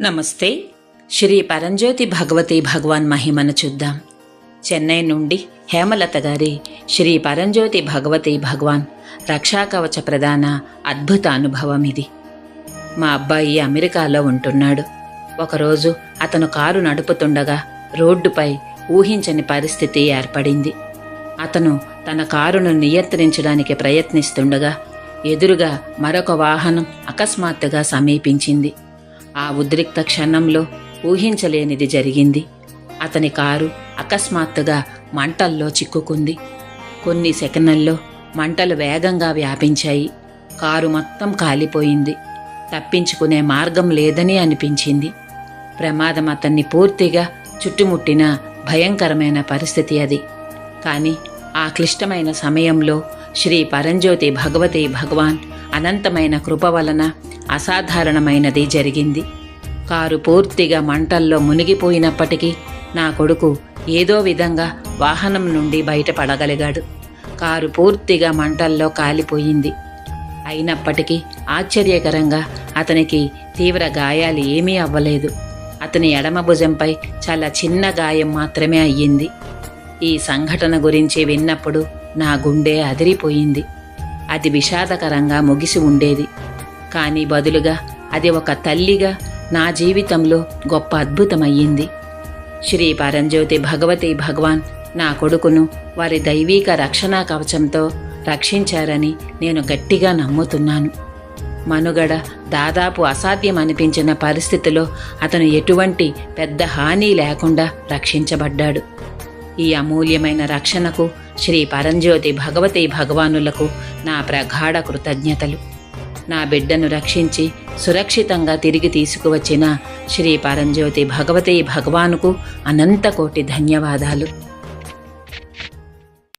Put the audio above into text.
నమస్తే. శ్రీ పరంజ్యోతి భగవతి భగవాన్ మహిమను చూద్దాం. చెన్నై నుండి హేమలత గారి శ్రీ పరంజ్యోతి భగవతి భగవాన్ రక్షాకవచ ప్రధాన అద్భుత అనుభవం ఇది. మా అబ్బాయి అమెరికాలో ఉంటున్నాడు. ఒకరోజు అతను కారు నడుపుతుండగా రోడ్డుపై ఊహించని పరిస్థితి ఏర్పడింది. అతను తన కారును నియంత్రించడానికి ప్రయత్నిస్తుండగా ఎదురుగా మరొక వాహనం అకస్మాత్తుగా సమీపించింది. ఆ ఉద్రిక్త క్షణంలో ఊహించలేనిది జరిగింది. అతని కారు అకస్మాత్తుగా మంటల్లో చిక్కుకుంది. కొన్ని సెకన్లలో మంటలు వేగంగా వ్యాపించాయి. కారు మొత్తం కాలిపోయింది. తప్పించుకునే మార్గం లేదని అనిపించింది. ప్రమాదం అతన్ని పూర్తిగా చుట్టుముట్టిన భయంకరమైన పరిస్థితి అది. కానీ ఆ క్లిష్టమైన సమయంలో శ్రీ పరంజ్యోతి భగవతి భగవాన్ అనంతమైన కృప వలన అసాధారణమైనది జరిగింది. కారు పూర్తిగా మంటల్లో మునిగిపోయినప్పటికీ నా కొడుకు ఏదో విధంగా వాహనం నుండి బయటపడగలిగాడు. కారు పూర్తిగా మంటల్లో కాలిపోయింది. అయినప్పటికీ ఆశ్చర్యకరంగా అతనికి తీవ్ర గాయాలు ఏమీ అవ్వలేదు. అతని ఎడమ భుజంపై చాలా చిన్న గాయం మాత్రమే అయ్యింది. ఈ సంఘటన గురించి విన్నప్పుడు నా గుండె అదిరిపోయింది. అది విషాదకరంగా ముగిసి ఉండేది. కానీ బదులుగా అది ఒక తల్లిగా నా జీవితంలో గొప్ప అద్భుతమయ్యింది. శ్రీ పరంజ్యోతి భగవతి భగవాన్ నా కొడుకును వారి దైవీక రక్షణా కవచంతో రక్షించారని నేను గట్టిగా నమ్ముతున్నాను. మనుగడ దాదాపు అసాధ్యం అనిపించిన పరిస్థితిలో అతను ఎటువంటి పెద్ద హాని లేకుండా రక్షించబడ్డాడు. ఈ అమూల్యమైన రక్షణకు శ్రీ పరంజ్యోతి భగవతి భగవానులకు నా ప్రగాఢ కృతజ్ఞతలు. నా బిడ్డను రక్షించి సురక్షితంగా తిరిగి తీసుకువచ్చిన శ్రీ పరంజ్యోతి భగవతి భగవానుకు అనంత కోటి ధన్యవాదాలు.